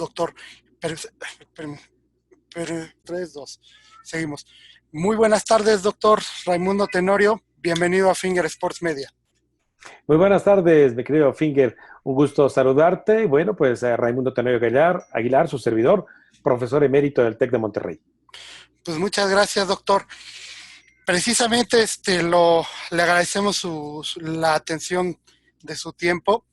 doctor. Pero, pero, pero 3, 2. Seguimos. Muy buenas tardes, doctor Raimundo Tenorio. Bienvenido a Finger Sports Media. Muy buenas tardes, mi querido Finger. Un gusto saludarte. Bueno, pues Raimundo Tenorio Aguilar, su servidor, profesor emérito del TEC de Monterrey. Pues muchas gracias, doctor. Precisamente le agradecemos la atención de su tiempo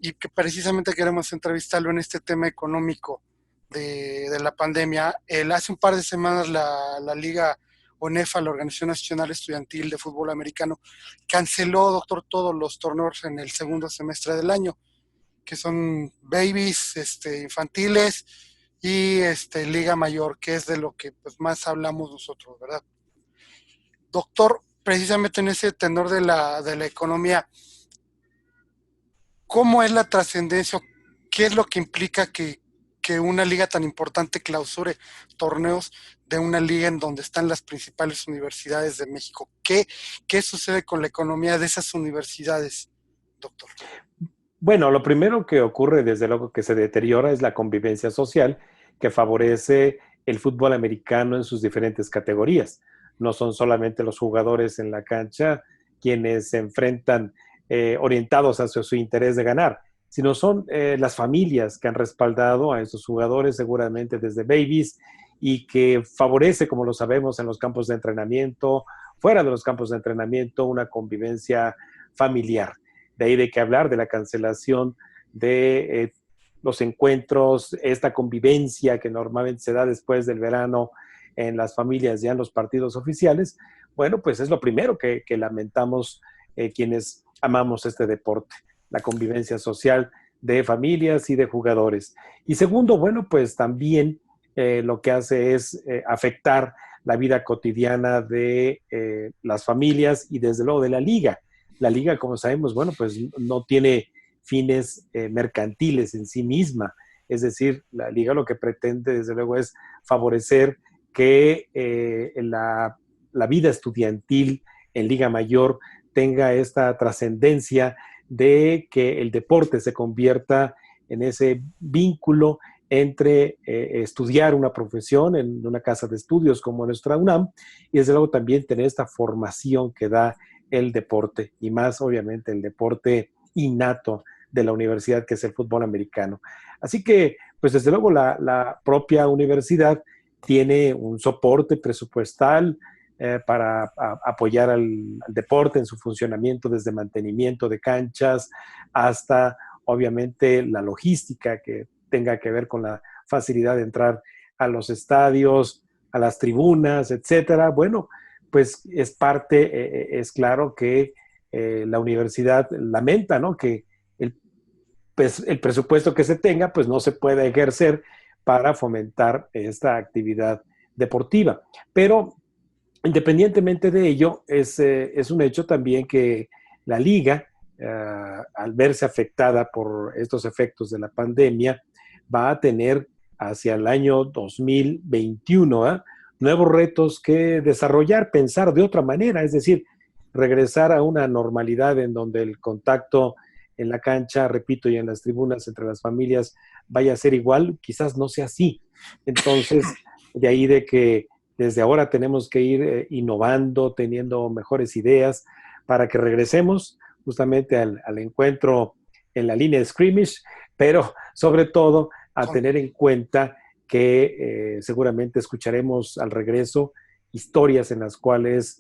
y que precisamente queremos entrevistarlo en este tema económico de la pandemia. Hace un par de semanas la Liga ONEFA, la Organización Nacional Estudiantil de Fútbol Americano, canceló, doctor, todos los torneos en el segundo semestre del año, que son babies, infantiles y Liga Mayor, que es de lo que pues, más hablamos nosotros, ¿verdad? Doctor, precisamente en ese tenor de la economía, ¿cómo es la trascendencia? ¿Qué es lo que implica que una liga tan importante clausure torneos de una liga en donde están las principales universidades de México? ¿Qué sucede con la economía de esas universidades, doctor? Bueno, lo primero que ocurre, desde luego, que se deteriora es la convivencia social que favorece el fútbol americano en sus diferentes categorías. No son solamente los jugadores en la cancha quienes se enfrentan orientados hacia su interés de ganar, sino son las familias que han respaldado a esos jugadores seguramente desde babies y que favorece, como lo sabemos, en los campos de entrenamiento, fuera de los campos de entrenamiento, una convivencia familiar. De ahí de que hablar de la cancelación de los encuentros, esta convivencia que normalmente se da después del verano en las familias, ya en los partidos oficiales. Bueno, pues es lo primero que lamentamos quienes amamos este deporte, la convivencia social de familias y de jugadores. Y segundo, bueno, pues también lo que hace es afectar la vida cotidiana de las familias y desde luego de la liga. La liga, como sabemos, bueno, pues no tiene fines mercantiles en sí misma. Es decir, la liga lo que pretende, desde luego, es favorecer que la vida estudiantil en Liga Mayor tenga esta trascendencia de que el deporte se convierta en ese vínculo entre estudiar una profesión en una casa de estudios como nuestra UNAM y desde luego también tener esta formación que da el deporte y más obviamente el deporte innato de la universidad que es el fútbol americano. Así que pues desde luego la propia universidad tiene un soporte presupuestal para apoyar al deporte en su funcionamiento desde mantenimiento de canchas hasta obviamente la logística que tenga que ver con la facilidad de entrar a los estadios, a las tribunas, etcétera. Bueno, pues es parte, es claro que la universidad lamenta, ¿no? Que pues, el presupuesto que se tenga, pues no se pueda ejercer para fomentar esta actividad deportiva. Pero independientemente de ello, es un hecho también que la liga, al verse afectada por estos efectos de la pandemia, va a tener hacia el año 2021 nuevos retos que desarrollar, pensar de otra manera, es decir, regresar a una normalidad en donde el contacto en la cancha, repito, y en las tribunas entre las familias vaya a ser igual, quizás no sea así. Entonces, de ahí de que desde ahora tenemos que ir innovando, teniendo mejores ideas para que regresemos justamente al encuentro en la línea de scrimmage, pero sobre todo a Con, tener en cuenta que seguramente escucharemos al regreso historias en las cuales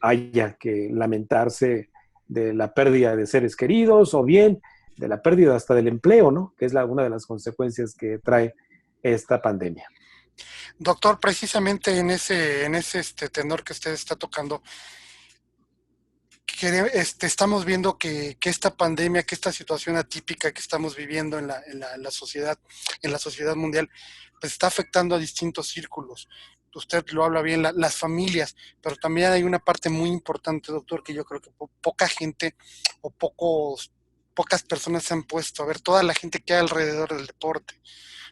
haya que lamentarse de la pérdida de seres queridos o bien de la pérdida hasta del empleo, ¿no? Que es una de las consecuencias que trae esta pandemia. doctor, precisamente en ese tenor que usted está tocando, estamos viendo que esta pandemia, que esta situación atípica que estamos viviendo en la sociedad, en la sociedad mundial, pues está afectando a distintos círculos. Usted lo habla bien, las familias, pero también hay una parte muy importante, doctor, que yo creo que poca gente o pocas personas se han puesto a ver, toda la gente que hay alrededor del deporte.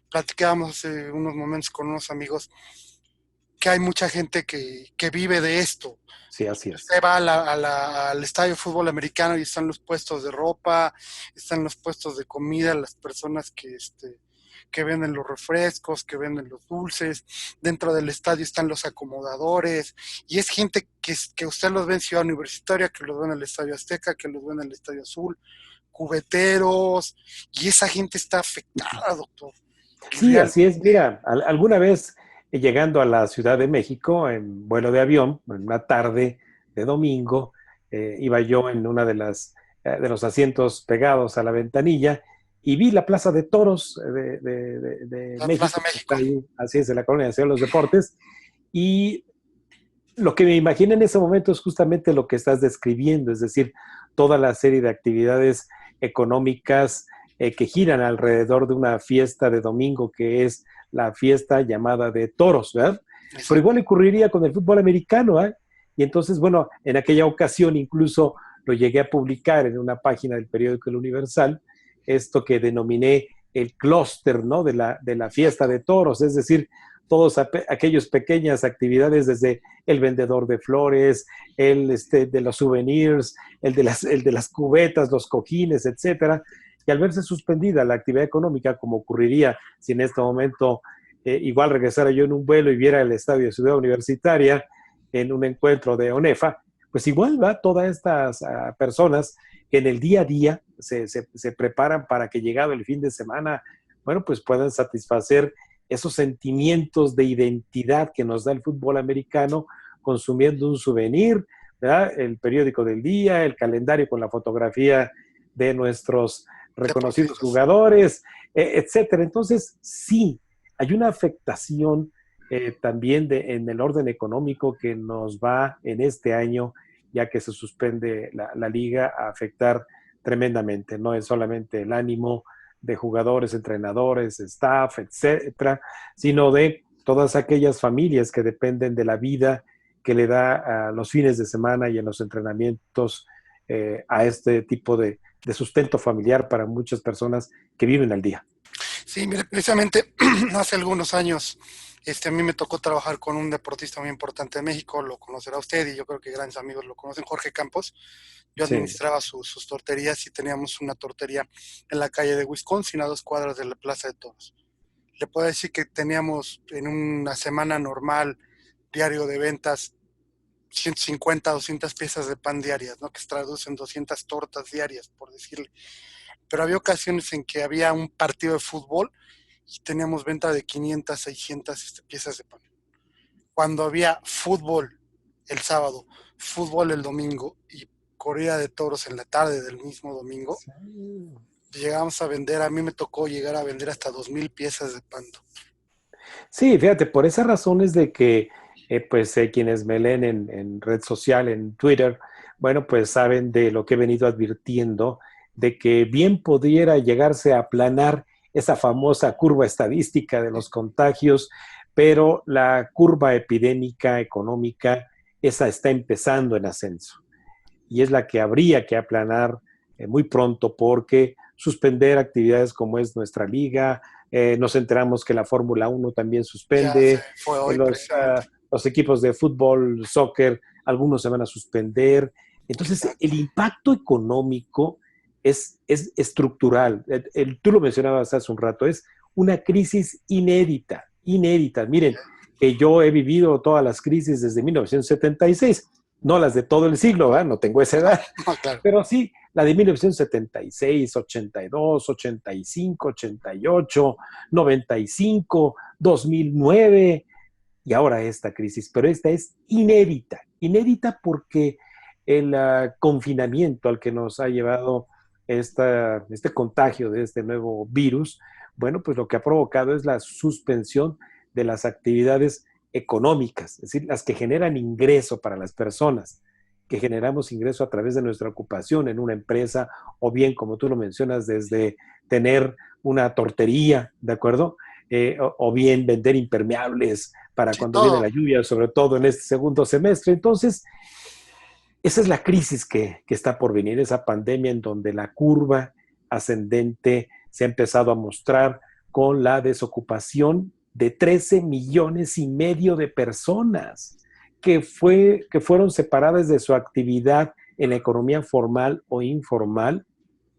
Platicábamos hace unos momentos con unos amigos que hay mucha gente que vive de esto. Sí, así es. Usted va al estadio de fútbol americano y están los puestos de ropa, están los puestos de comida, las personas que que venden los refrescos, que venden los dulces, dentro del estadio están los acomodadores, y es gente que usted los ve en Ciudad Universitaria, que los ve en el Estadio Azteca, que los ve en el Estadio Azul, cubeteros, y esa gente está afectada, doctor. Sí, así es. Mira, alguna vez llegando a la Ciudad de México en vuelo de avión, en una tarde de domingo, iba yo en una de los asientos pegados a la ventanilla y vi la Plaza de Toros de La Plaza México, que está México. ahí, así es, en la Colonia Nacional de los Deportes, y lo que me imaginé en ese momento es justamente lo que estás describiendo, es decir, toda la serie de actividades económicas que giran alrededor de una fiesta de domingo que es la fiesta llamada de toros, ¿verdad? Pero Exacto. igual ocurriría con el fútbol americano, ¿eh? Y entonces, bueno, en aquella ocasión incluso lo llegué a publicar en una página del periódico El Universal, esto que denominé el clúster, ¿no? De la fiesta de toros, es decir, todos aquellas pequeñas actividades desde el vendedor de flores, de los souvenirs, el de las cubetas, los cojines, etcétera. Y al verse suspendida la actividad económica, como ocurriría si en este momento igual regresara yo en un vuelo y viera el estadio de Ciudad Universitaria en un encuentro de ONEFA, pues igual va todas estas personas que en el día a día se preparan para que llegado el fin de semana, bueno, pues puedan satisfacer esos sentimientos de identidad que nos da el fútbol americano consumiendo un souvenir, ¿verdad? El periódico del día, el calendario con la fotografía de nuestros reconocidos Deportistas. jugadores, etcétera. Entonces, sí, hay una afectación también en el orden económico que nos va en este año, ya que se suspende la liga, a afectar tremendamente. No es solamente el ánimo de jugadores, entrenadores, staff, etcétera, sino de todas aquellas familias que dependen de la vida que le da a los fines de semana y en los entrenamientos a este tipo de sustento familiar para muchas personas que viven al día. Sí, mire, precisamente hace algunos años a mí me tocó trabajar con un deportista muy importante de México, lo conocerá usted y yo creo que grandes amigos lo conocen, Jorge Campos. Yo Sí. administraba sus torterías y teníamos una tortería en la calle de Wisconsin, a 2 cuadras de la Plaza de Toros. Le puedo decir que teníamos en una semana normal, diario de ventas, 150, 200 piezas de pan diarias, ¿no? Que se traducen 200 tortas diarias, por decirle. Pero había ocasiones en que había un partido de fútbol y teníamos venta de 500, 600 piezas de pan. Cuando había fútbol el sábado, fútbol el domingo y corrida de toros en la tarde del mismo domingo, Sí. llegamos a vender, a mí me tocó llegar a vender hasta 2000 piezas de pan. Sí, fíjate, por esa razón es de que quienes me leen en red social, en Twitter, bueno, pues saben de lo que he venido advirtiendo, de que bien pudiera llegarse a aplanar esa famosa curva estadística de los contagios, pero la curva epidémica económica, esa está empezando en ascenso. Y es la que habría que aplanar muy pronto porque suspender actividades como es nuestra liga, nos enteramos que la Fórmula 1 también Ya se suspende, fue hoy precisamente. los equipos de fútbol, soccer, algunos se van a suspender. Entonces, Exacto. el impacto económico es estructural. Tú lo mencionabas hace un rato, es una crisis inédita, inédita. Miren, que yo he vivido todas las crisis desde 1976, no las de todo el siglo, ¿verdad? No tengo esa edad, No, claro. pero sí la de 1976, 82, 85, 88, 95, 2009 y ahora esta crisis. Pero esta es inédita, inédita porque el confinamiento al que nos ha llevado este contagio de este nuevo virus, bueno, pues lo que ha provocado es la suspensión de las actividades económicas, es decir, las que generan ingreso para las personas, que generamos ingreso a través de nuestra ocupación en una empresa, o bien, como tú lo mencionas, desde tener una tortería, ¿de acuerdo? O bien vender impermeables para Sí, cuando viene todo. la lluvia, sobre todo en este segundo semestre. Entonces, esa es la crisis que está por venir, esa pandemia en donde la curva ascendente se ha empezado a mostrar con la desocupación de 13,5 millones de personas que fueron separadas de su actividad en la economía formal o informal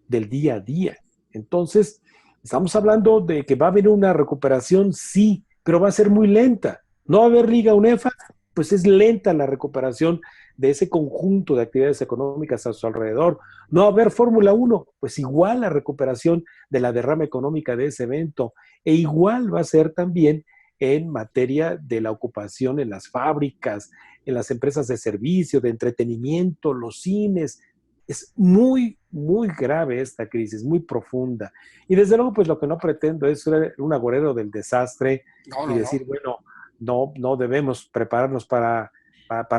del día a día. Entonces, Estamos hablando de que va a haber una recuperación, sí, pero va a ser muy lenta. No va a haber Liga UNEFA, pues es lenta la recuperación de ese conjunto de actividades económicas a su alrededor. No va a haber Fórmula Uno, pues igual la recuperación de la derrama económica de ese evento. E igual va a ser también en materia de la ocupación en las fábricas, en las empresas de servicio, de entretenimiento, los cines. Es muy, muy grave esta crisis, muy profunda. Y desde luego, pues lo que no pretendo es ser un agorero del desastre No, y no, no. decir, bueno, no debemos prepararnos para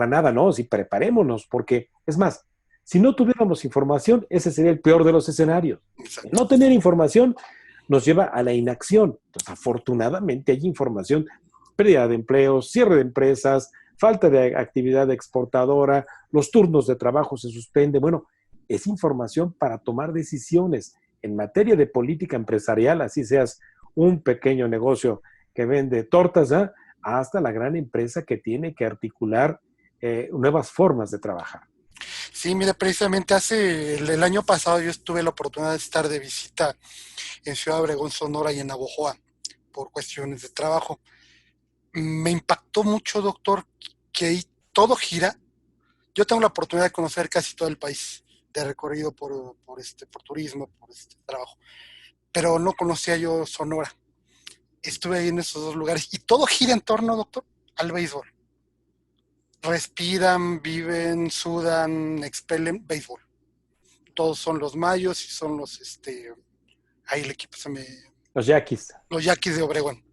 nada, no, si preparémonos, porque es más, si no tuviéramos información, ese sería el peor de los escenarios. El Exacto. no tener información nos lleva a la inacción. Entonces, afortunadamente hay información, pérdida de empleos, cierre de empresas, falta de actividad exportadora, los turnos de trabajo se suspenden. Bueno, es información para tomar decisiones en materia de política empresarial, así seas un pequeño negocio que vende tortas, ¿eh? Hasta la gran empresa que tiene que articular nuevas formas de trabajar. Sí, mire, precisamente el año pasado yo tuve la oportunidad de estar de visita en Ciudad Obregón, Sonora y en Navojoa por cuestiones de trabajo. Me impactó mucho, doctor, que ahí todo gira. Yo tengo la oportunidad de conocer casi todo el país, de recorrido por turismo, por este trabajo, pero no conocía yo Sonora. Estuve ahí en esos dos lugares y todo gira en torno, doctor, al béisbol. Respiran, viven, sudan, expelen béisbol. Todos son los mayos y son ahí el equipo Los yaquis. los Yaquis de Obregón.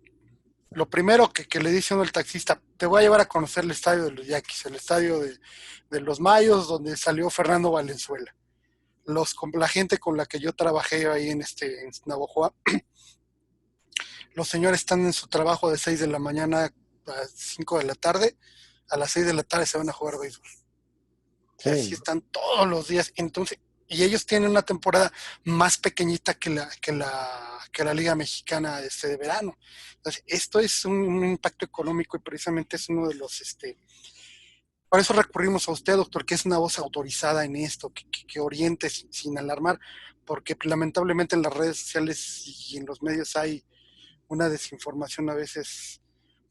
Lo primero que le dice uno al taxista, te voy a llevar a conocer el estadio de los Yaquis, el estadio de los Mayos, donde salió Fernando Valenzuela. La gente con la que yo trabajé ahí en Navojoa, los señores están en su trabajo de 6 de la mañana a 5 de la tarde, a las 6 de la tarde se van a jugar béisbol. Y Sí, así ¿no? están todos los días. Entonces, y ellos tienen una temporada más pequeñita que la Liga Mexicana de verano. Entonces, esto es un impacto económico y precisamente es uno de por eso recurrimos a usted, doctor, que es una voz autorizada en esto, que oriente sin alarmar, porque lamentablemente en las redes sociales y en los medios hay una desinformación a veces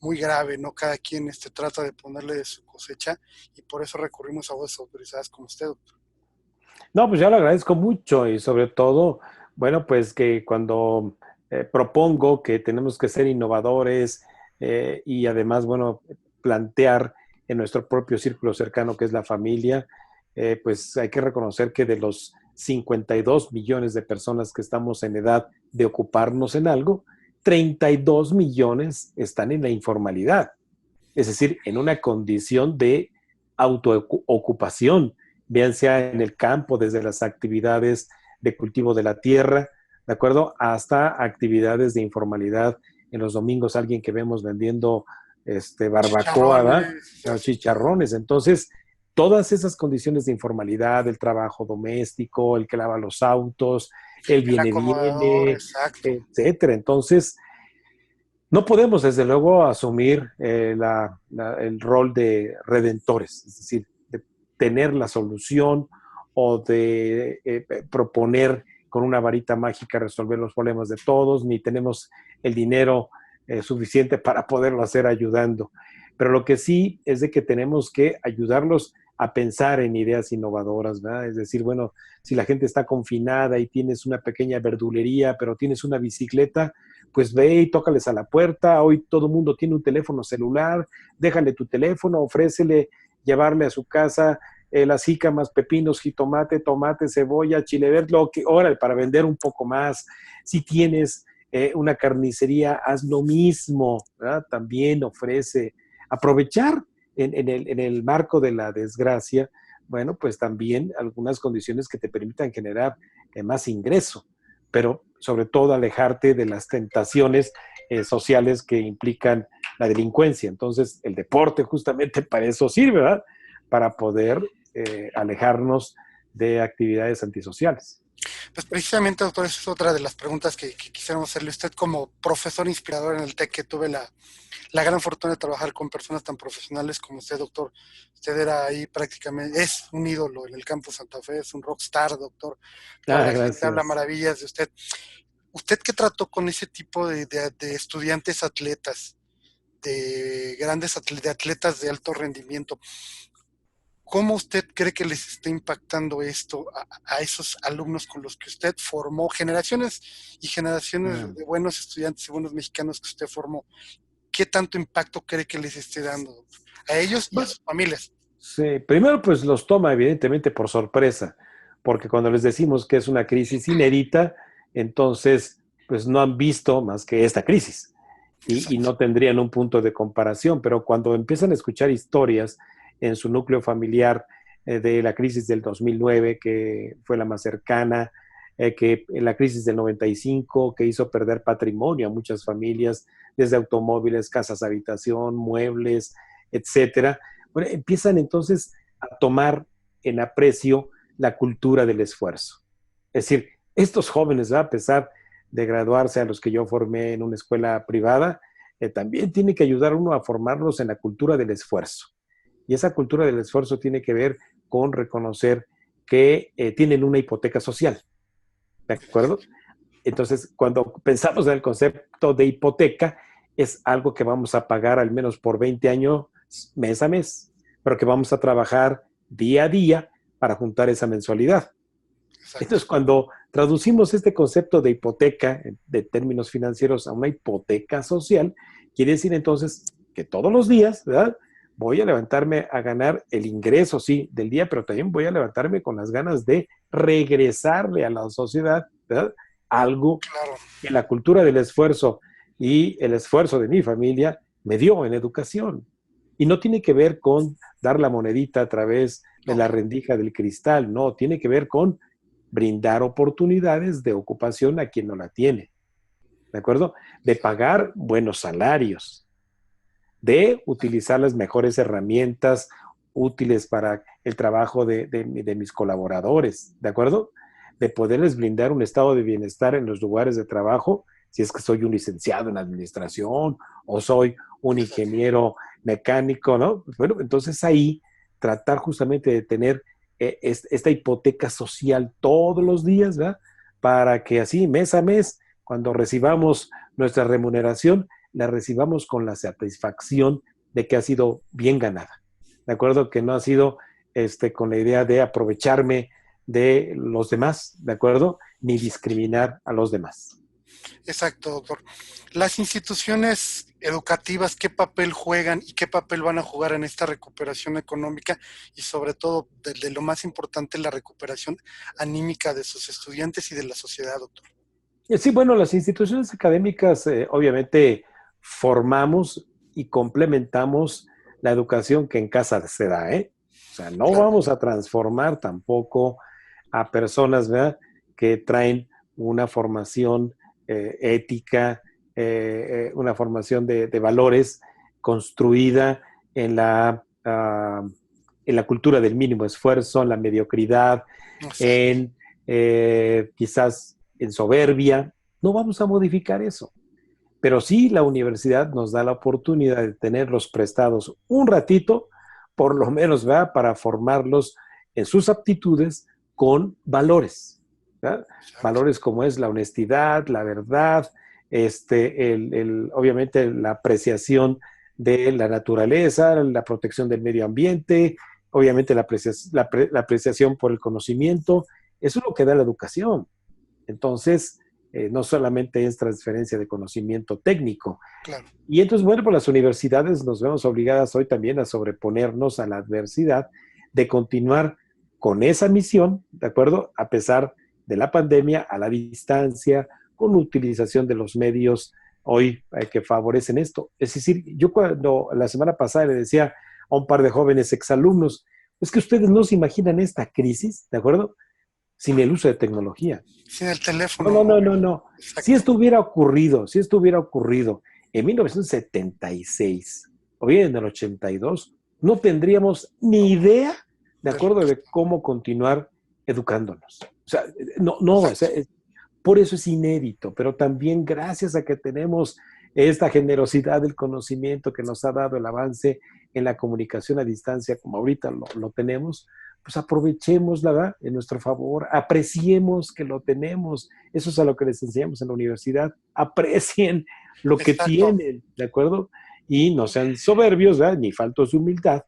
muy grave, ¿no? Cada quien trata de ponerle de su cosecha y por eso recurrimos a voces autorizadas como usted, doctor. No, pues yo lo agradezco mucho y sobre todo, bueno, pues que cuando propongo que tenemos que ser innovadores y además, bueno, plantear en nuestro propio círculo cercano que es la familia, pues hay que reconocer que de los 52 millones de personas que estamos en edad de ocuparnos en algo, 32 millones están en la informalidad, es decir, en una condición de autoocupación, bien sea en el campo, desde las actividades de cultivo de la tierra, ¿de acuerdo? Hasta actividades de informalidad. En los domingos alguien que vemos vendiendo barbacoa, ¿verdad? Chicharrones, Los así. chicharrones. Entonces, todas esas condiciones de informalidad, el trabajo doméstico, el que lava los autos, el El acomodador, viene, exacto. etcétera. Entonces, no podemos, desde luego, asumir el rol de redentores, es decir, de tener la solución o de proponer con una varita mágica resolver los problemas de todos, ni tenemos el dinero suficiente para poderlo hacer ayudando. Pero lo que sí es de que tenemos que ayudarlos a pensar en ideas innovadoras, ¿verdad? Es decir, bueno, si la gente está confinada y tienes una pequeña verdulería, pero tienes una bicicleta, pues ve y tócales a la puerta. Hoy todo el mundo tiene un teléfono celular, déjale tu teléfono, ofrécele llevarle a su casa las jícamas, pepinos, jitomate, tomate, cebolla, chile verde, lo que, órale, para vender un poco más. Si tienes una carnicería, haz lo mismo, ¿verdad? También ofrece aprovechar en el marco de la desgracia, bueno, pues también algunas condiciones que te permitan generar más ingreso, pero sobre todo alejarte de las tentaciones sociales que implican la delincuencia. Entonces, el deporte justamente para eso sirve, ¿verdad? Para poder alejarnos de actividades antisociales. Pues precisamente, doctor, esa es otra de las preguntas que quisiéramos hacerle. Usted como profesor inspirador en el TEC, que tuve la gran fortuna de trabajar con personas tan profesionales como usted, doctor. Usted era ahí prácticamente, es un ídolo en el campus Santa Fe, es un rockstar, doctor. Toda Ah, la gente habla gracias. maravillas de usted. ¿Usted qué trató con ese tipo de estudiantes atletas, de de atletas de alto rendimiento? ¿Cómo usted cree que les está impactando esto a esos alumnos con los que usted formó, generaciones y generaciones Mm. de buenos estudiantes y buenos mexicanos que usted formó? ¿Qué tanto impacto cree que les esté dando a ellos y a Bueno, sus familias? sí, primero pues los toma evidentemente por sorpresa, porque cuando les decimos que es una crisis inédita, entonces pues no han visto más que esta crisis y Exacto. no tendrían un punto de comparación, pero cuando empiezan a escuchar historias en su núcleo familiar de la crisis del 2009, que fue la más cercana, que la crisis del 95, que hizo perder patrimonio a muchas familias, desde automóviles, casas habitación, muebles, etcétera. Bueno, empiezan entonces a tomar en aprecio la cultura del esfuerzo. Es decir, estos jóvenes, ¿verdad? A pesar de graduarse a los que yo formé en una escuela privada, también tiene que ayudar uno a formarlos en la cultura del esfuerzo. Y esa cultura del esfuerzo tiene que ver con reconocer que tienen una hipoteca social, ¿de acuerdo? Entonces, cuando pensamos en el concepto de hipoteca, es algo que vamos a pagar al menos por 20 años, mes a mes, pero que vamos a trabajar día a día para juntar esa mensualidad. Exacto. Entonces, cuando traducimos este concepto de hipoteca de términos financieros a una hipoteca social, quiere decir entonces que todos los días, ¿verdad? Voy a levantarme a ganar el ingreso, sí, del día, pero también voy a levantarme con las ganas de regresarle a la sociedad, ¿verdad? Algo Claro. que la cultura del esfuerzo y el esfuerzo de mi familia me dio en educación. Y no tiene que ver con dar la monedita a través de No. la rendija del cristal, no, tiene que ver con brindar oportunidades de ocupación a quien no la tiene, ¿de acuerdo? De pagar buenos salarios, de utilizar las mejores herramientas útiles para el trabajo de mis colaboradores, ¿de acuerdo? De poderles brindar un estado de bienestar en los lugares de trabajo, si es que soy un licenciado en administración o soy un Exacto. ingeniero mecánico, ¿no? Bueno, entonces ahí tratar justamente de tener esta hipoteca social todos los días, ¿verdad? Para que así mes a mes, cuando recibamos nuestra remuneración, la recibamos con la satisfacción de que ha sido bien ganada. ¿De acuerdo? Que no ha sido con la idea de aprovecharme de los demás, ¿de acuerdo? Ni discriminar a los demás. Exacto, doctor. Las instituciones educativas, ¿qué papel juegan y qué papel van a jugar en esta recuperación económica y sobre todo, de lo más importante, la recuperación anímica de sus estudiantes y de la sociedad, doctor? Sí, bueno, las instituciones académicas obviamente formamos y complementamos la educación que en casa se da, ¿eh? O sea, no Claro. vamos a transformar tampoco a personas, ¿verdad? Que traen una formación ética, una formación de valores construida en en la cultura del mínimo esfuerzo, en la mediocridad, Exacto. en quizás en soberbia. No vamos a modificar eso. Pero sí la universidad nos da la oportunidad de tenerlos prestados un ratito, por lo menos, ¿verdad? Para formarlos en sus aptitudes con valores, ¿verdad? Exacto. Valores como es la honestidad, la verdad, obviamente la apreciación de la naturaleza, la protección del medio ambiente, obviamente la apreciación por el conocimiento. Eso es lo que da la educación. Entonces, no solamente es transferencia de conocimiento técnico. Claro. Y entonces, bueno, pues las universidades nos vemos obligadas hoy también a sobreponernos a la adversidad de continuar con esa misión, ¿de acuerdo? A pesar de la pandemia, a la distancia, con utilización de los medios hoy que favorecen esto. Es decir, yo cuando la semana pasada le decía a un par de jóvenes exalumnos, es que ustedes no se imaginan esta crisis, ¿de acuerdo? Sin el uso de tecnología. Sin el No, teléfono. no, no, no, no. Exacto. Si esto hubiera ocurrido en 1976 o bien en el 82, no tendríamos ni idea, de De lo acuerdo, que- de cómo continuar educándonos. O sea, no, no, o sea, Exacto. por eso es inédito, pero también gracias a que tenemos esta generosidad del conocimiento que nos ha dado el avance en la comunicación a distancia, como ahorita lo tenemos, pues aprovechémosla, ¿verdad? En nuestro favor, apreciemos que lo tenemos. Eso es a lo que les enseñamos en la universidad. Aprecien lo que Exacto. tienen, ¿de acuerdo? Y no sean soberbios, ¿verdad? Ni faltos de humildad,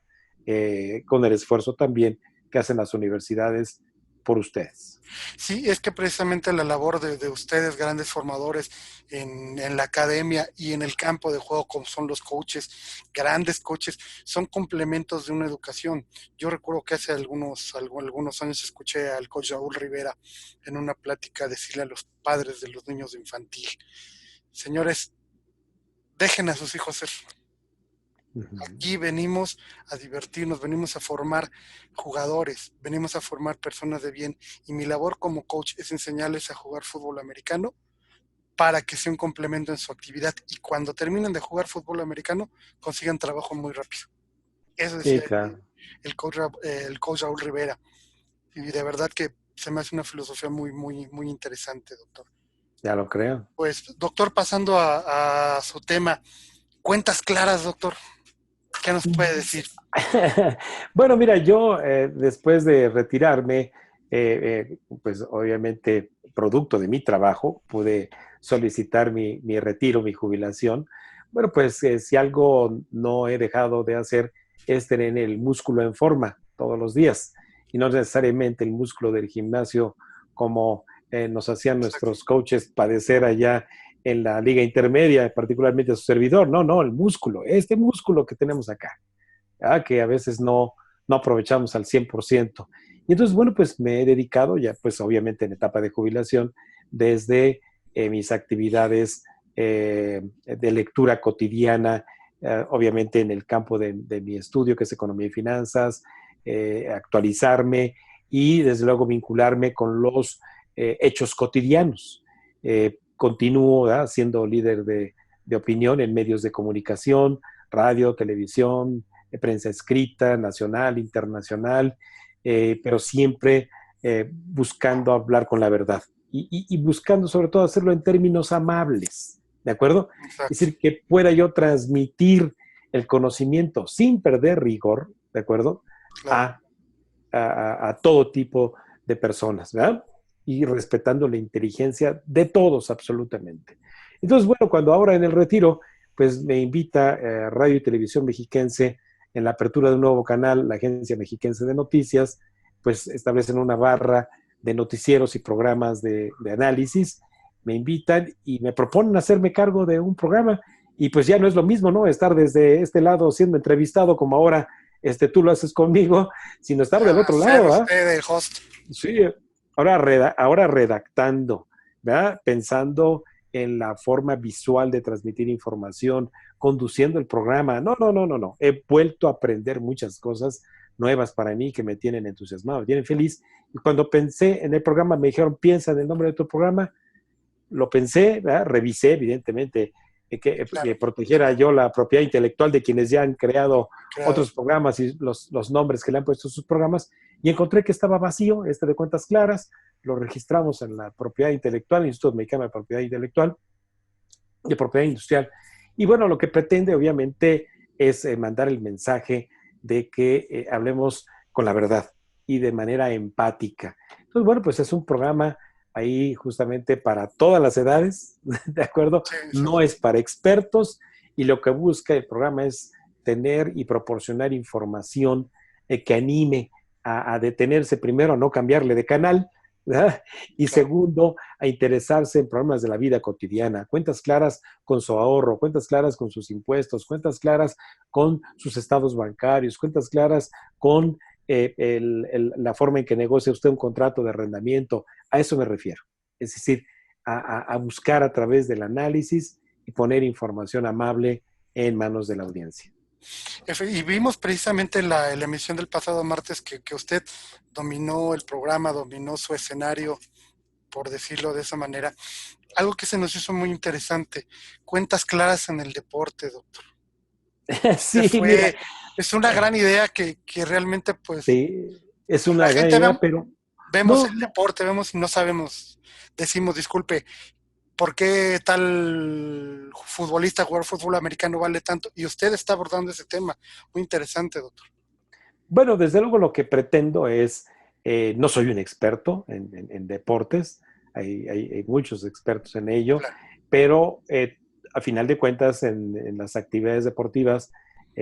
con el esfuerzo también que hacen las universidades por ustedes. Sí, es que precisamente la labor de ustedes, grandes formadores en la academia y en el campo de juego, como son los coaches, grandes coaches, son complementos de una educación. Yo recuerdo que hace algunos años escuché al coach Raúl Rivera en una plática decirle a los padres de los niños de infantil, señores, dejen a sus hijos ser. Ujú. Aquí venimos a divertirnos, venimos a formar jugadores, venimos a formar personas de bien y mi labor como coach es enseñarles a jugar fútbol americano para que sea un complemento en su actividad y cuando terminen de jugar fútbol americano consigan trabajo muy rápido. Eso Sí, decía claro, el coach Raúl Rivera y de verdad que se me hace una filosofía muy interesante, doctor. ya lo creo. Pues, doctor, pasando a su tema, cuentas claras, doctor, ¿qué nos puede decir? Bueno, mira, yo después de retirarme, pues obviamente producto de mi trabajo, pude solicitar mi retiro, mi jubilación. Bueno, pues si algo no he dejado de hacer es tener el músculo en forma todos los días y no necesariamente el músculo del gimnasio como nos hacían nuestros coaches padecer allá en la liga intermedia, particularmente a su servidor. No, no, el músculo, este músculo que tenemos acá, que a veces no aprovechamos al 100%. Y entonces, bueno, pues me he dedicado ya, pues obviamente en etapa de jubilación, desde mis actividades de lectura cotidiana, obviamente en el campo de mi estudio, que es economía y finanzas, actualizarme y desde luego vincularme con los hechos cotidianos. Continúo, ¿verdad?, siendo líder de opinión en medios de comunicación, radio, televisión, prensa escrita, nacional, internacional, pero siempre buscando hablar con la verdad y buscando sobre todo hacerlo en términos amables, ¿de acuerdo? Es Exacto, decir, que pueda yo transmitir el conocimiento sin perder rigor, ¿de acuerdo? claro. A, a todo tipo de personas, ¿verdad? Y respetando la inteligencia de todos absolutamente. Entonces, bueno, cuando ahora en el retiro, pues me invita Radio y Televisión Mexiquense en la apertura de un nuevo canal, la Agencia Mexiquense de Noticias, pues establecen una barra de noticieros y programas de análisis, me invitan y me proponen hacerme cargo de un programa y pues ya no es lo mismo, ¿no? Estar desde este lado siendo entrevistado como ahora tú lo haces conmigo, sino estar del A otro ser lado, ¿ah? usted el host. Sí, ahora redactando, ¿verdad? Pensando en la forma visual de transmitir información, conduciendo el programa. No, no, no, no, no. He vuelto a aprender muchas cosas nuevas para mí que me tienen entusiasmado, me tienen feliz. Y cuando pensé en el programa, me dijeron, piensa en el nombre de tu programa, lo pensé, ¿verdad? Revisé, evidentemente, que Claro, protegiera yo la propiedad intelectual de quienes ya han creado creado. otros programas y los nombres que le han puesto a sus programas, y encontré que estaba vacío, de cuentas claras, lo registramos en la propiedad intelectual, el Instituto Mexicano de Propiedad Intelectual, de Propiedad Industrial, y bueno, lo que pretende obviamente es mandar el mensaje de que hablemos con la verdad y de manera empática. Entonces, bueno, pues es un programa ahí justamente para todas las edades, ¿de acuerdo? Sí, sí. No es para expertos y lo que busca el programa es tener y proporcionar información que anime a detenerse primero, a no cambiarle de canal, ¿verdad? Y Claro. segundo, a interesarse en problemas de la vida cotidiana, cuentas claras con su ahorro, cuentas claras con sus impuestos, cuentas claras con sus estados bancarios, cuentas claras con la forma en que negocia usted un contrato de arrendamiento. A eso me refiero. Es decir, a buscar a través del análisis y poner información amable en manos de la audiencia. Y vimos precisamente en la emisión del pasado martes que usted dominó el programa, dominó su escenario, por decirlo de esa manera. Algo que se nos hizo muy interesante, cuentas claras en el deporte, doctor. Este Sí, mira, fue, es una gran idea que realmente, pues, sí, es la una gran gente idea, pero vemos no, el deporte, vemos y no sabemos, decimos, disculpe, ¿por qué tal futbolista jugar fútbol americano vale tanto? Y usted está abordando ese tema. Muy interesante, doctor. Bueno, desde luego lo que pretendo es, no soy un experto en deportes, hay muchos expertos en ello, Claro, pero a final de cuentas en las actividades deportivas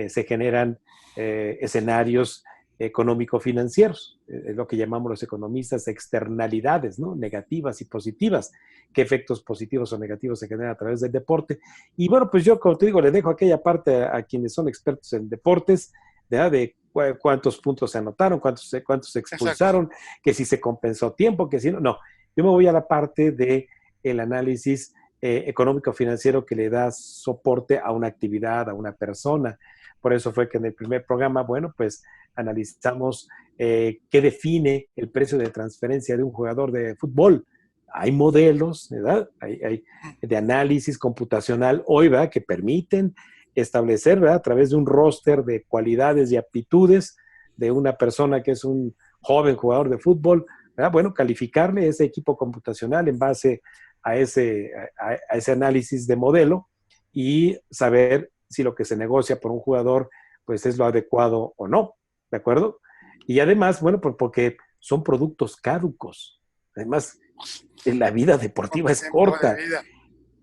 se generan escenarios económico-financieros, es lo que llamamos los economistas externalidades, ¿no? Negativas y positivas. ¿Qué efectos positivos o negativos se generan a través del deporte? Y bueno, pues yo, como te digo, le dejo aquella parte a quienes son expertos en deportes, de cuántos puntos se anotaron, cuántos se exacto. expulsaron, que si se compensó tiempo, que si no. No, yo me voy a la parte de el análisis económico financiero que le da soporte a una actividad, a una persona. Por eso fue que en el primer programa, bueno, pues analizamos qué define el precio de transferencia de un jugador de fútbol. Hay modelos, ¿verdad? Hay de análisis computacional hoy, ¿verdad? Que permiten establecer, ¿verdad? A través de un roster de cualidades y aptitudes de una persona que es un joven jugador de fútbol, ¿verdad? Bueno, calificarle ese equipo computacional en base a ese análisis de modelo y saber si lo que se negocia por un jugador pues es lo adecuado o no, ¿de acuerdo? Y además, bueno, porque son productos caducos. Además, la vida Con deportiva es tiempo de corta. vida.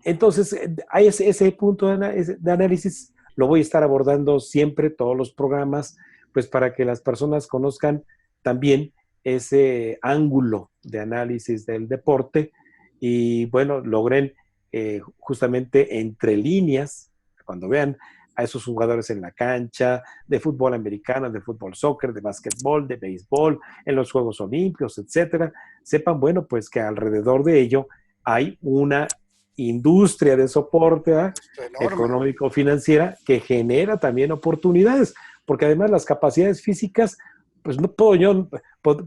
Entonces, hay ese punto de análisis, lo voy a estar abordando siempre, todos los programas, pues para que las personas conozcan también ese ángulo de análisis del deporte y, bueno, logren justamente entre líneas, cuando vean a esos jugadores en la cancha, de fútbol americano, de fútbol soccer, de básquetbol, de béisbol, en los Juegos Olímpicos, etcétera, sepan, bueno, pues que alrededor de ello hay una industria de soporte Enorme. económico-financiera que genera también oportunidades, porque además las capacidades físicas, pues no puedo yo,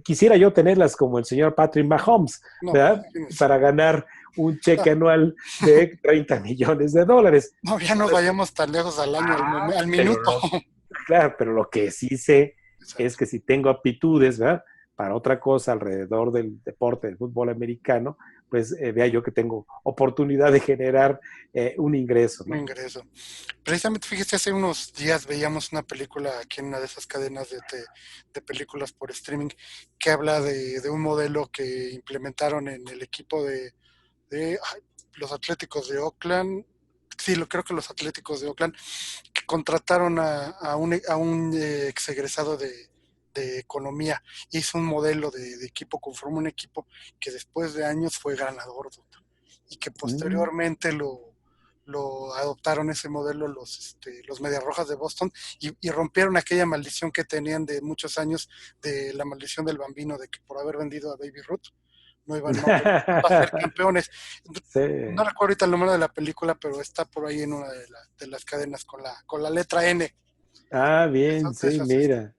quisiera yo tenerlas como el señor Patrick Mahomes, No, ¿verdad? imagínense. Para ganar un No, cheque anual de 30 millones de dólares. no, ya no Entonces, vayamos tan lejos al año, al pero minuto. no, claro, pero lo que sí sé es Exacto. que si tengo aptitudes, ¿verdad? Para otra cosa alrededor del deporte del fútbol americano, pues vea yo que tengo oportunidad de generar un ingreso, Un ¿no? ingreso. Precisamente, fíjese, hace unos días veíamos una película aquí en una de esas cadenas de películas por streaming que habla de un modelo que implementaron en el equipo de los Atléticos de Oakland. Sí, creo que los Atléticos de Oakland, que contrataron a un ex egresado de economía. Hizo un modelo de equipo, conformó un equipo que después de años fue ganador, doctor, y que Mm. posteriormente lo adoptaron ese modelo los Medias Rojas de Boston y rompieron aquella maldición que tenían de muchos años, de la maldición del Bambino, de que por haber vendido a Baby Ruth no iba a ser campeones. Sí. No recuerdo ahorita el número de la película, pero está por ahí en una de las cadenas con la letra N. Ah, bien, De sí, esas mira.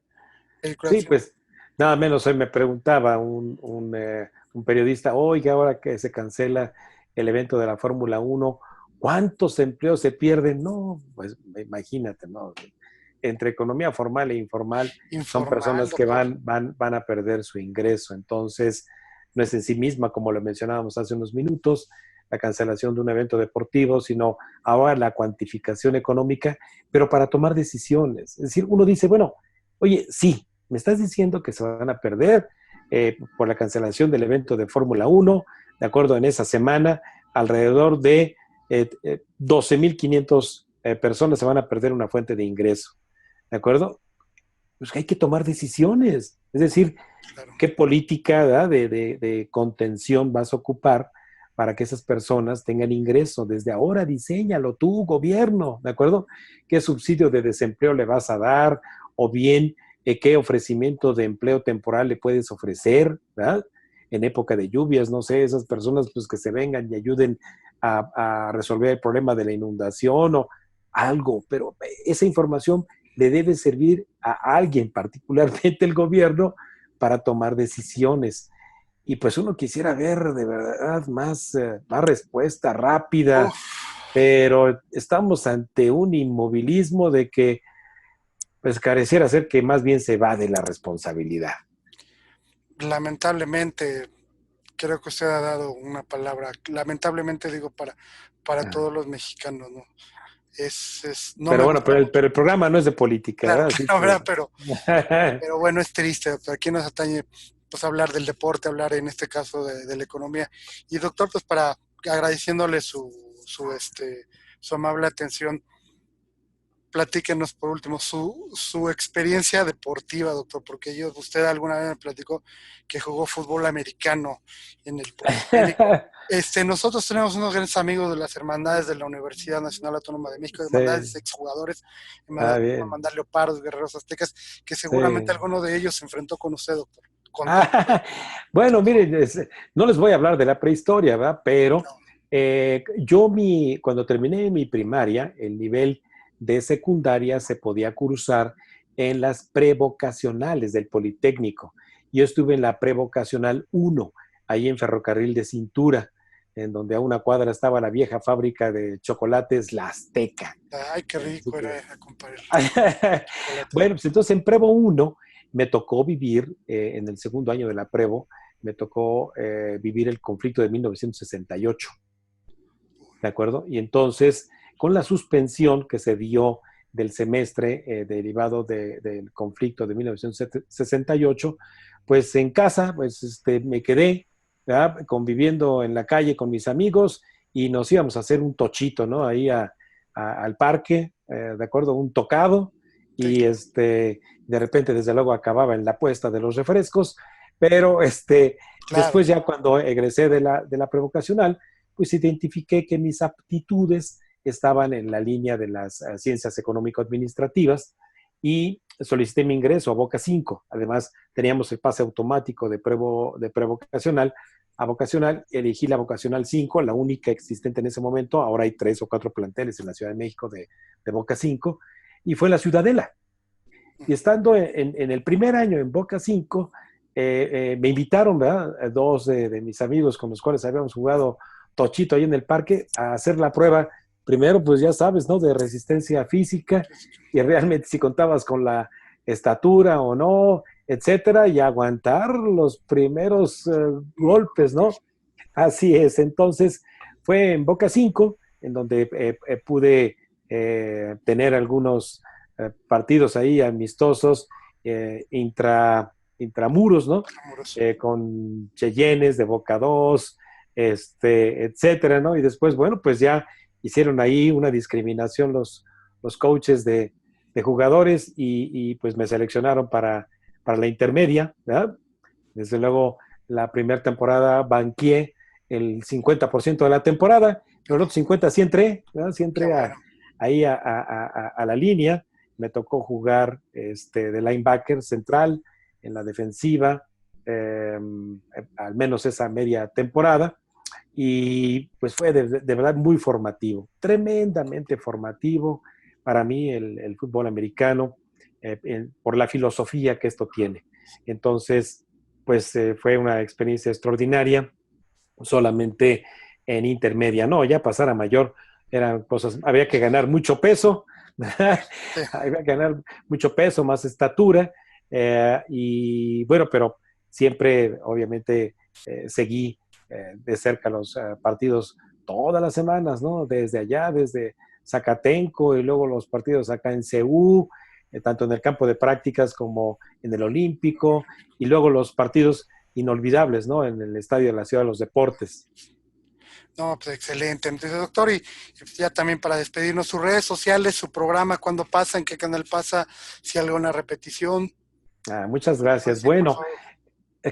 Sí, películas. pues nada menos hoy me preguntaba un periodista, oiga, ahora que se cancela el evento de la Fórmula 1, ¿cuántos empleos se pierden? No, pues imagínate, ¿no? Entre economía formal e informal son Informal, personas que doctor. van a perder su ingreso. Entonces, no es en sí misma, como lo mencionábamos hace unos minutos, la cancelación de un evento deportivo, sino ahora la cuantificación económica, pero para tomar decisiones. Es decir, uno dice, bueno, oye, sí, me estás diciendo que se van a perder por la cancelación del evento de Fórmula 1, de acuerdo, en esa semana, alrededor de 12.500 personas se van a perder una fuente de ingreso, ¿de acuerdo? Pues hay que tomar decisiones, es decir, Claro. qué política, ¿verdad? De contención vas a ocupar para que esas personas tengan ingreso. Desde ahora diseñalo tú, gobierno, ¿de acuerdo? ¿Qué subsidio de desempleo le vas a dar? O bien, ¿qué ofrecimiento de empleo temporal le puedes ofrecer? ¿Verdad? En época de lluvias, no sé, esas personas pues que se vengan y ayuden a resolver el problema de la inundación o algo, pero esa información le debe servir a alguien, particularmente el gobierno, para tomar decisiones. Y pues uno quisiera ver de verdad más respuesta rápida, Uf, pero estamos ante un inmovilismo de que pues careciera ser que más bien se va de la responsabilidad. lamentablemente, creo que usted ha dado una palabra, lamentablemente digo para Ah, todos los mexicanos, ¿no? no Pero me bueno, gusta mucho. pero el programa no es de política, Claro ¿verdad? que Así no, ¿verdad? que... Pero bueno, es triste, doctor. Aquí nos atañe pues hablar del deporte, hablar en este caso de la economía. Y doctor, pues para agradeciéndole su amable atención, platíquenos por último su experiencia deportiva, doctor, porque usted alguna vez me platicó que jugó fútbol americano en el Politécnico. Nosotros tenemos unos grandes amigos de las hermandades de la Universidad Nacional Autónoma de México, hermandades Sí, de exjugadores, bien, hermandad Leopardos, Guerreros Aztecas, que seguramente sí. alguno de ellos se enfrentó con usted, doctor. Con todo. Bueno, miren, no les voy a hablar de la prehistoria, ¿verdad? Pero No, cuando terminé mi primaria, el nivel de secundaria se podía cursar en las prevocacionales del Politécnico. Yo estuve en la prevocacional 1, ahí en Ferrocarril de Cintura, en donde a una cuadra estaba la vieja fábrica de chocolates La Azteca. ay, qué Así rico que era comprar el chocolate. bueno, pues entonces en Prevo 1 me tocó vivir, en el segundo año de la Prevo, me tocó vivir el conflicto de 1968, ¿de acuerdo? Y entonces, con la suspensión que se dio del semestre derivado del conflicto de 1968, pues en casa, pues me quedé, ¿verdad? Conviviendo en la calle con mis amigos y nos íbamos a hacer un tochito, ¿no? Ahí al parque, ¿de acuerdo? Un tocado Sí, y de repente, desde luego, acababa en la puesta de los refrescos, pero claro. después ya cuando egresé de la prevocacional, pues identifiqué que mis aptitudes estaban en la línea de las ciencias económico-administrativas y solicité mi ingreso a Boca 5. Además, teníamos el pase automático de prevocacional a vocacional, elegí la vocacional 5, la única existente en ese momento. Ahora hay 3 o 4 planteles en la Ciudad de México de Boca 5, y fue la Ciudadela. Y estando en el primer año en Boca 5, me invitaron, ¿verdad? Dos de mis amigos con los cuales habíamos jugado tochito ahí en el parque a hacer la prueba. Primero, pues ya sabes, ¿no? De resistencia física y realmente si contabas con la estatura o no, etcétera, y aguantar los primeros golpes, ¿no? Así es. Entonces, fue en Boca 5 en donde pude tener algunos partidos ahí amistosos, intramuros, ¿no? Amoroso. Con Cheyennes de Boca 2, etcétera, ¿no? Y después, bueno, pues ya hicieron ahí una discriminación los coaches de jugadores pues me seleccionaron para la intermedia, ¿verdad? Desde luego, la primera temporada banqué el 50% de la temporada, pero el otro 50% sí entré, ¿verdad? Sí Qué entré bueno. ahí a la línea. Me tocó jugar de linebacker central en la defensiva, al menos esa media temporada. Y pues fue de verdad muy formativo, tremendamente formativo para mí el fútbol americano, por la filosofía que esto tiene. Entonces, pues fue una experiencia extraordinaria, solamente en intermedia, no, ya pasar a mayor eran cosas, había que ganar mucho peso, Sí. había que ganar mucho peso, más estatura, y bueno, pero siempre obviamente seguí de cerca los partidos todas las semanas, ¿no? Desde allá, desde Zacatenco y luego los partidos acá en CEU, tanto en el campo de prácticas como en el Olímpico, y luego los partidos inolvidables, ¿no? En el Estadio de la Ciudad de los Deportes. No, pues excelente. Entonces, doctor, y ya también para despedirnos, sus redes sociales, su programa, cuándo pasa, en qué canal pasa, si hay alguna repetición, Muchas ¿me puede gracias. decir, por Bueno, favor?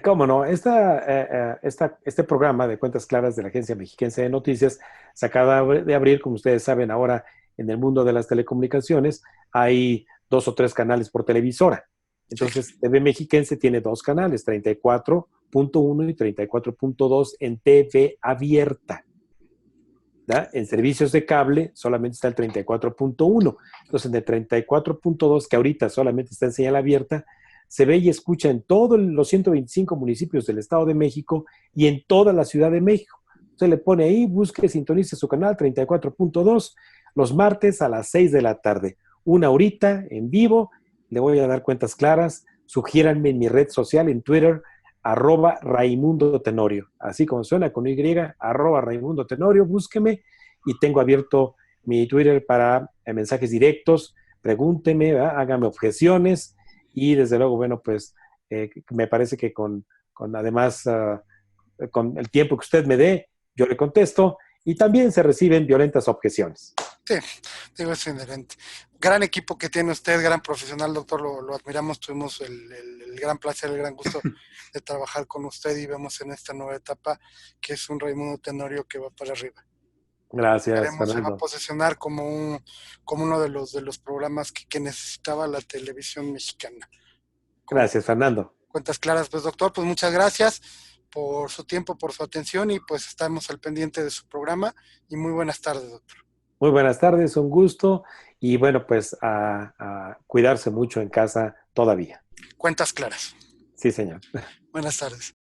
cómo no, este programa de Cuentas Claras de la Agencia Mexiquense de Noticias se acaba de abrir, como ustedes saben, ahora en el mundo de las telecomunicaciones hay 2 o 3 canales por televisora. Sí, Entonces, TV Mexiquense tiene 2 canales, 34.1 y 34.2 en TV abierta. ¿Da? En servicios de cable solamente está el 34.1. Entonces, en el 34.2, que ahorita solamente está en señal abierta, se ve y escucha en todos los 125 municipios del Estado de México y en toda la Ciudad de México. Usted le pone ahí, busque, sintonice su canal 34.2 los martes a las 6 de la tarde. Una horita en vivo, le voy a dar cuentas claras. Sugiéranme en mi red social, en Twitter, @Raimundo Tenorio. Así como suena con Y, @Raimundo Tenorio, búsqueme y tengo abierto mi Twitter para mensajes directos, pregúnteme, ¿verdad? Hágame objeciones y desde luego, bueno, pues me parece que con además, con el tiempo que usted me dé, yo le contesto y también se reciben violentas objeciones. Sí, digo, es inherente. Gran equipo que tiene usted, gran profesional, doctor, lo admiramos, tuvimos el gran placer, el gran gusto de trabajar con usted y vemos en esta nueva etapa que es un Raimundo Tenorio que va para arriba. Gracias, Esperemos se va a Fernando. posicionar como uno de los programas que necesitaba la televisión mexicana. Con Gracias, Fernando. cuentas claras, pues doctor, pues muchas gracias por su tiempo, por su atención y pues estamos al pendiente de su programa y muy buenas tardes, doctor. Muy buenas tardes, un gusto y bueno, pues a cuidarse mucho en casa todavía. Cuentas claras. Sí, señor. Buenas tardes.